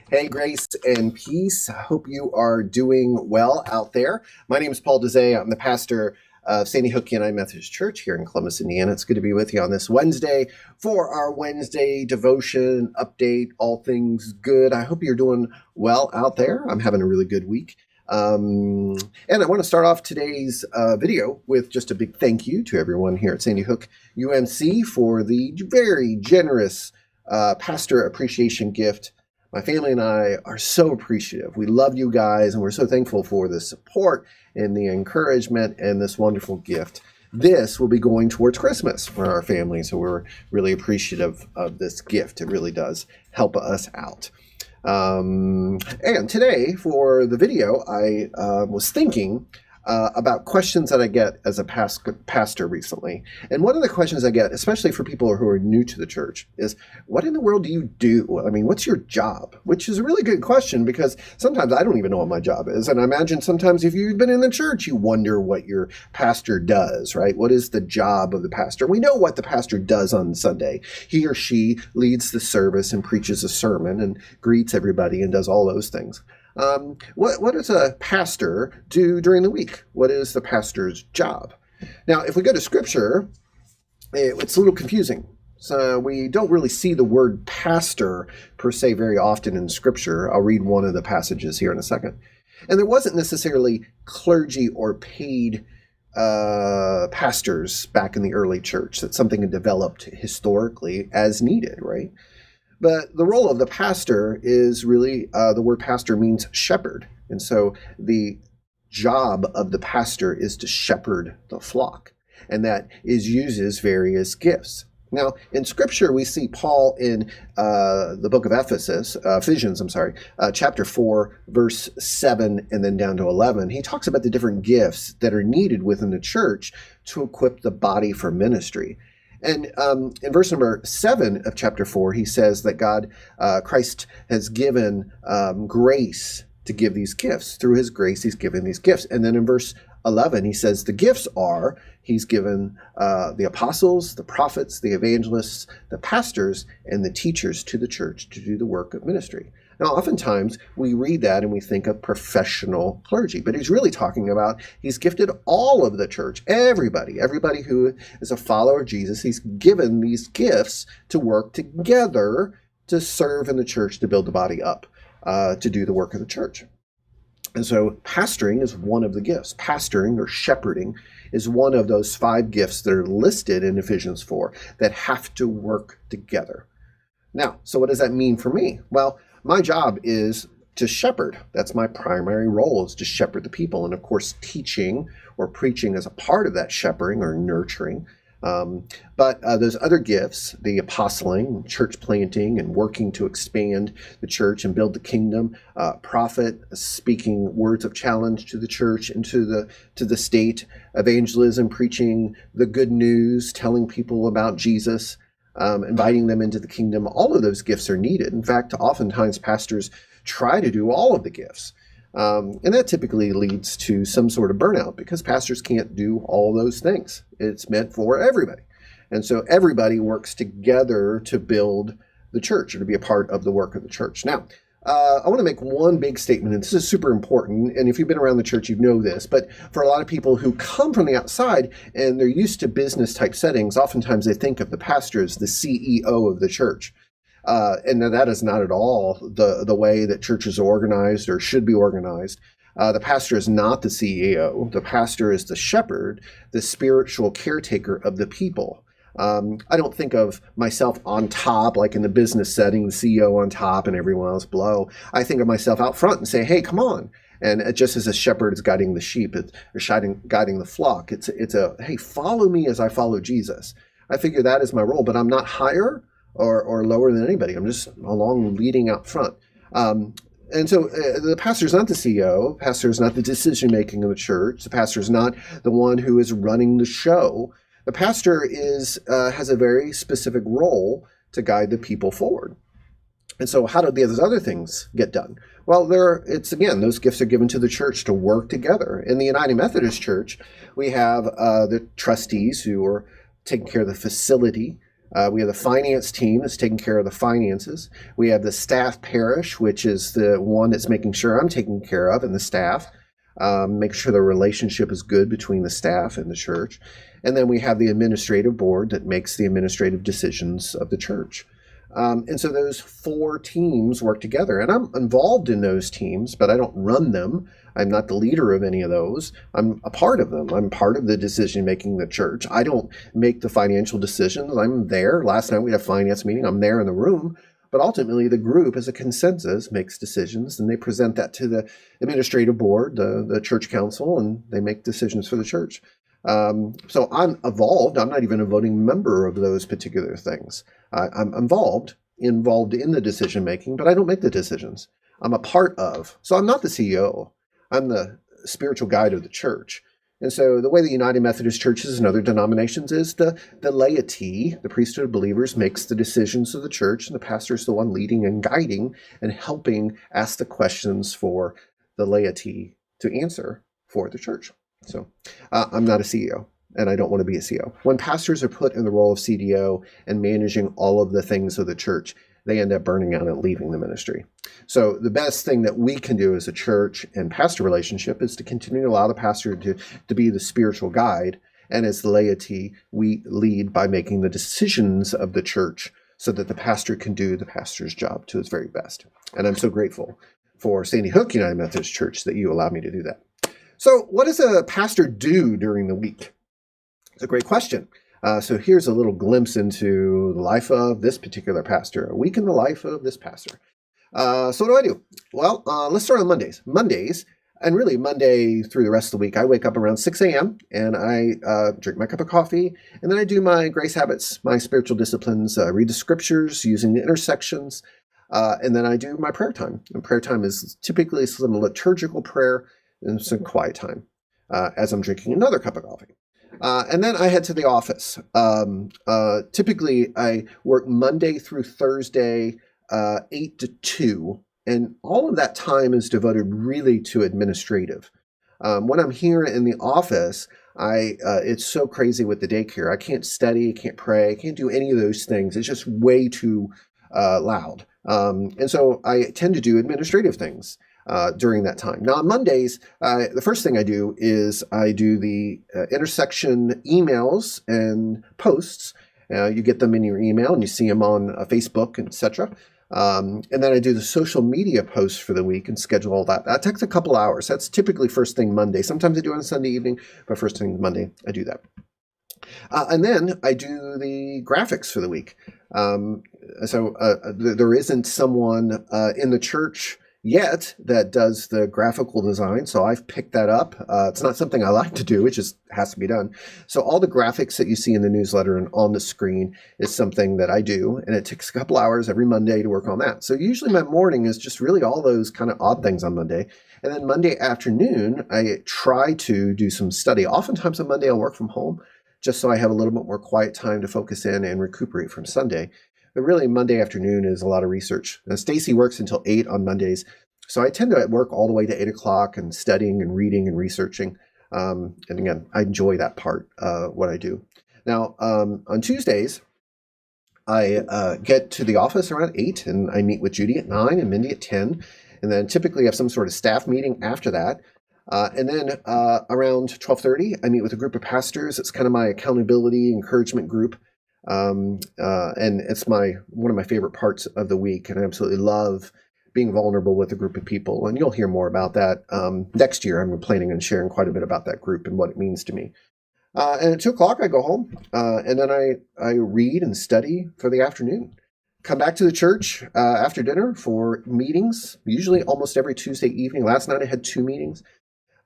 Hey, grace and peace. I hope you are doing well out there. My name is Paul Dezay. I'm the pastor of Sandy Hook United Methodist Church here in Columbus, Indiana. It's good to be with you on this Wednesday for our Wednesday devotion update, all things good. I hope you're doing well out there. I'm having a really good week. And I want to start off today's video with just a big thank you to everyone here at Sandy Hook UMC for the very generous pastor appreciation gift. My family and I are so appreciative. We love you guys, and we're so thankful for the support and the encouragement and this wonderful gift. This will be going towards Christmas for our family, so we're really appreciative of this gift. It really does help us out. And today, for the video, I was thinking about questions that I get as a pastor recently. And one of the questions I get, especially for people who are new to the church, is, what in the world do you do? I mean, what's your job? Which is a really good question, because sometimes I don't even know what my job is. And I imagine sometimes if you've been in the church, you wonder what your pastor does, right? What is the job of the pastor? We know what the pastor does on Sunday. He or she leads the service and preaches a sermon and greets everybody and does all those things. What does a pastor do during the week? What is the pastor's job? Now, if we go to Scripture, it's a little confusing. So we don't really see the word pastor per se very often in Scripture. I'll read one of the passages here in a second. And there wasn't necessarily clergy or paid pastors back in the early church. That's something that developed historically as needed, right? But the role of the pastor is really, the word pastor means shepherd. And so the job of the pastor is to shepherd the flock. And that uses various gifts. Now, in Scripture, we see Paul in the book of Ephesians, chapter 4, verse 7, and then down to 11. He talks about the different gifts that are needed within the church to equip the body for ministry. And in verse number 7 of chapter 4, he says that Christ has given grace to give these gifts. Through his grace, he's given these gifts. And then in verse 11, he says the gifts are, he's given the apostles, the prophets, the evangelists, the pastors, and the teachers to the church to do the work of ministry. Now, oftentimes we read that and we think of professional clergy, but he's really talking about he's gifted all of the church, everybody who is a follower of Jesus. He's given these gifts to work together to serve in the church, to build the body up, to do the work of the church. And so pastoring is one of the gifts. Pastoring or shepherding is one of those 5 gifts that are listed in Ephesians 4 that have to work together. Now, so what does that mean for me? Well, my job is to shepherd. That's my primary role, is to shepherd the people. And of course, teaching or preaching is a part of that shepherding or nurturing. But those other gifts, the apostling, church planting, and working to expand the church and build the kingdom, prophet, speaking words of challenge to the church and to the state, evangelism, preaching the good news, telling people about Jesus, inviting them into the kingdom. All of those gifts are needed. In fact, oftentimes pastors try to do all of the gifts. And that typically leads to some sort of burnout because pastors can't do all those things. It's meant for everybody. And so everybody works together to build the church or to be a part of the work of the church. Now, I want to make one big statement, and this is super important, and if you've been around the church, you know this, but for a lot of people who come from the outside and they're used to business-type settings, oftentimes they think of the pastor as the CEO of the church. And that is not at all the way that churches are organized or should be organized. The pastor is not the CEO. The pastor is the shepherd, the spiritual caretaker of the people. I don't think of myself on top, like in the business setting, the CEO on top and everyone else below. I think of myself out front and say, hey, come on. And just as a shepherd is guiding the sheep or guiding the flock, it's hey, follow me as I follow Jesus. I figure that is my role, but I'm not higher or lower than anybody. I'm just along leading out front. And so the pastor is not the CEO. The pastor is not the decision-making of the church. The pastor is not the one who is running the show. The pastor has a very specific role to guide the people forward. And so how do those other things get done? Well, those gifts are given to the church to work together. In the United Methodist Church, we have the trustees who are taking care of the facility, We have the finance team that's taking care of the finances. We have the staff parish, which is the one that's making sure I'm taken care of and the staff, make sure the relationship is good between the staff and the church. And then we have the administrative board that makes the administrative decisions of the church. And so those 4 teams work together, and I'm involved in those teams, but I don't run them. I'm not the leader of any of those. I'm a part of them. I'm part of the decision making in the church. I don't make the financial decisions. I'm there. Last night we had a finance meeting. I'm there in the room, but ultimately the group as a consensus makes decisions, and they present that to the administrative board, the church council, and they make decisions for the church. So I'm involved. I'm not even a voting member of those particular things. I'm involved in the decision making, but I don't make the decisions. I'm a part of. So I'm not the CEO. I'm the spiritual guide of the church. And so the way the United Methodist churches and other denominations is the laity, the priesthood of believers, makes the decisions of the church, and the pastor is the one leading and guiding and helping ask the questions for the laity to answer for the church. So I'm not a CEO, and I don't want to be a CEO. When pastors are put in the role of CDO and managing all of the things of the church, they end up burning out and leaving the ministry. So the best thing that we can do as a church and pastor relationship is to continue to allow the pastor to be the spiritual guide. And as the laity, we lead by making the decisions of the church so that the pastor can do the pastor's job to his very best. And I'm so grateful for Sandy Hook United Methodist Church that you allow me to do that. So what does a pastor do during the week? It's a great question. So here's a little glimpse into the life of this particular pastor, a week in the life of this pastor. So what do I do? Well, let's start on Mondays. Mondays, and really Monday through the rest of the week, I wake up around 6 a.m. and I drink my cup of coffee, and then I do my grace habits, my spiritual disciplines, read the scriptures using the intersections, and then I do my prayer time. And prayer time is typically some liturgical prayer and some quiet time as I'm drinking another cup of coffee. And then I head to the office. Typically, I work Monday through Thursday, 8 to 2, and all of that time is devoted really to administrative. When I'm here in the office, it's so crazy with the daycare. I can't study, I can't pray, I can't do any of those things. It's just way too loud. And so I tend to do administrative things during that time. Now on Mondays, the first thing I do is I do the intersection emails and posts. You get them in your email and you see them on Facebook, etc. And then I do the social media posts for the week and schedule all that. That takes a couple hours. That's typically first thing Monday. Sometimes I do it on Sunday evening, but first thing Monday, I do that. And then I do the graphics for the week. There isn't someone in the church yet that does the graphical design, so I've picked that up. It's not something I like to do, it just has to be done. So all the graphics that you see in the newsletter and on the screen is something that I do, and it takes a couple hours every Monday to work on that. So usually my morning is just really all those kind of odd things on Monday. And then Monday afternoon, I try to do some study. Oftentimes on Monday, I'll work from home, just so I have a little bit more quiet time to focus in and recuperate from Sunday. But really, Monday afternoon is a lot of research. Now, Stacy works until 8 on Mondays, so I tend to work all the way to 8 o'clock and studying and reading and researching. And again, I enjoy that part, what I do. Now, on Tuesdays, I get to the office around 8, and I meet with Judy at 9 and Mindy at 10, and then typically have some sort of staff meeting after that. And then around 12:30, I meet with a group of pastors. It's kind of my accountability encouragement group. And it's one of my favorite parts of the week, and I absolutely love being vulnerable with a group of people. And you'll hear more about that next year. I'm planning on sharing quite a bit about that group and what it means to me. And at 2 o'clock, I go home, and then I read and study for the afternoon. Come back to the church after dinner for meetings, usually almost every Tuesday evening. Last night I had 2 meetings.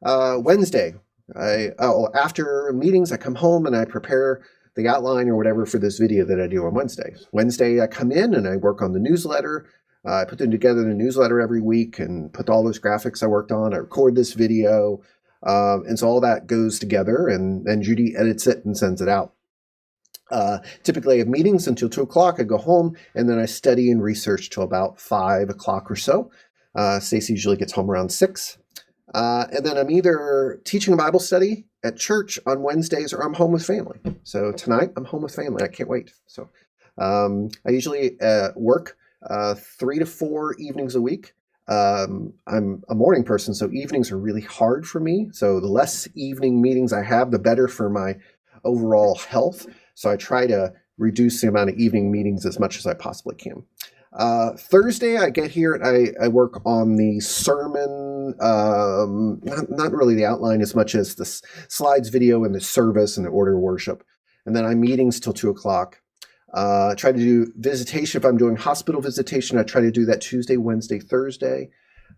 Wednesday, after meetings, I come home and I prepare the outline or whatever for this video that I do on Wednesday. Wednesday, I come in and I work on the newsletter. I put them together in a newsletter every week and put all those graphics I worked on. I record this video. And so all that goes together, and then Judy edits it and sends it out. Typically I have meetings until 2 o'clock. I go home and then I study and research till about 5 o'clock or so. Stacy usually gets home around 6. And then I'm either teaching a Bible study at church on Wednesdays or I'm home with family. So tonight I'm home with family. I can't wait. So I usually work 3 to 4 evenings a week. I'm a morning person, so evenings are really hard for me. So the less evening meetings I have, the better for my overall health. So I try to reduce the amount of evening meetings as much as I possibly can. Thursday, I get here and I work on the sermon, not really the outline as much as the slides, video, and the service and the order of worship. And then I'm meetings till 2 o'clock. I try to do visitation. If I'm doing hospital visitation, I try to do that Tuesday, Wednesday, Thursday.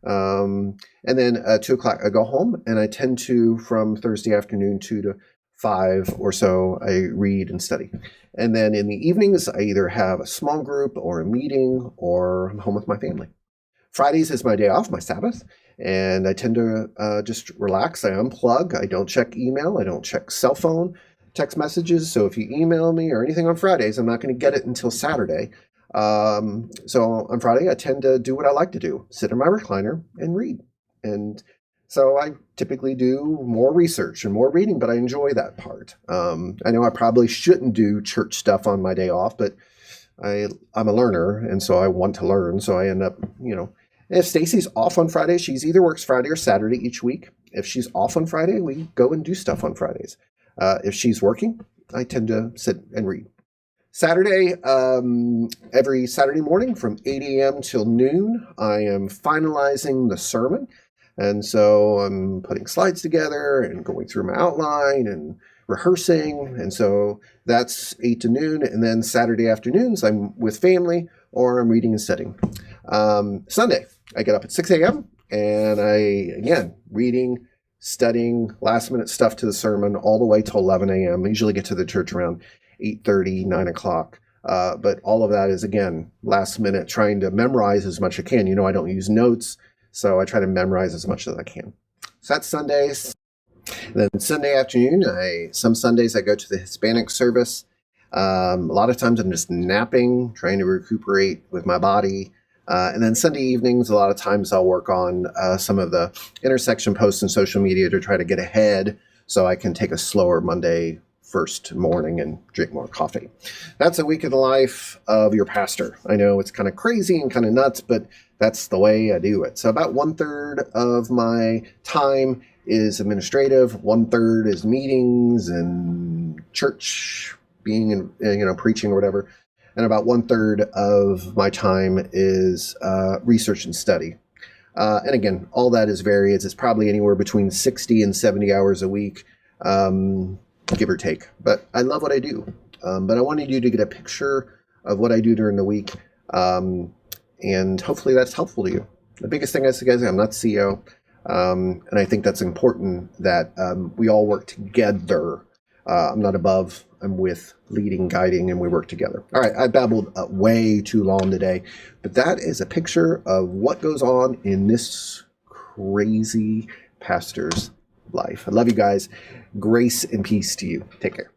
And then 2 o'clock, I go home, and I tend to, from Thursday afternoon 2 to 5 or so, I read and study. And then in the evenings, I either have a small group or a meeting, or I'm home with my family. Fridays is my day off, my Sabbath, and I tend to just relax. I unplug. I don't check email. I don't check cell phone, text messages. So if you email me or anything on Fridays, I'm not going to get it until Saturday. So on Friday, I tend to do what I like to do, sit in my recliner and read. And so I typically do more research and more reading, but I enjoy that part. I know I probably shouldn't do church stuff on my day off, but I'm a learner, and so I want to learn. So I end up, if Stacy's off on Friday, she's either works Friday or Saturday each week. If she's off on Friday, we go and do stuff on Fridays. If she's working, I tend to sit and read. Saturday, every Saturday morning from 8 a.m. till noon, I am finalizing the sermon. And so I'm putting slides together and going through my outline and rehearsing. And so that's 8 to noon. And then Saturday afternoons, I'm with family or I'm reading and studying. Sunday, I get up at 6 a.m. and again, reading, studying, last minute stuff to the sermon all the way till 11 a.m. I usually get to the church around 8:30, 9 o'clock. But all of that is, again, last minute, trying to memorize as much as I can. I don't use notes, so I try to memorize as much as I can. So that's Sundays. And then Sunday afternoon, some Sundays I go to the Hispanic service. A lot of times I'm just napping, trying to recuperate with my body. And then Sunday evenings, a lot of times I'll work on some of the intersection posts and social media to try to get ahead so I can take a slower Monday first morning and drink more coffee. That's a week in the life of your pastor. I know it's kind of crazy and kind of nuts, but that's the way I do it. So about 1/3 of my time is administrative, 1/3 is meetings and church, being and preaching or whatever, and about 1/3 of my time is research and study. And again, all that is varied. It's probably anywhere between 60 and 70 hours a week. Give or take. But I love what I do. But I wanted you to get a picture of what I do during the week. And hopefully that's helpful to you. The biggest thing I say, guys, I'm not CEO. And I think that's important that we all work together. I'm not above, I'm with, leading, guiding, and we work together. All right, I babbled way too long today. But that is a picture of what goes on in this crazy pastor's life. I love you guys. Grace and peace to you. Take care.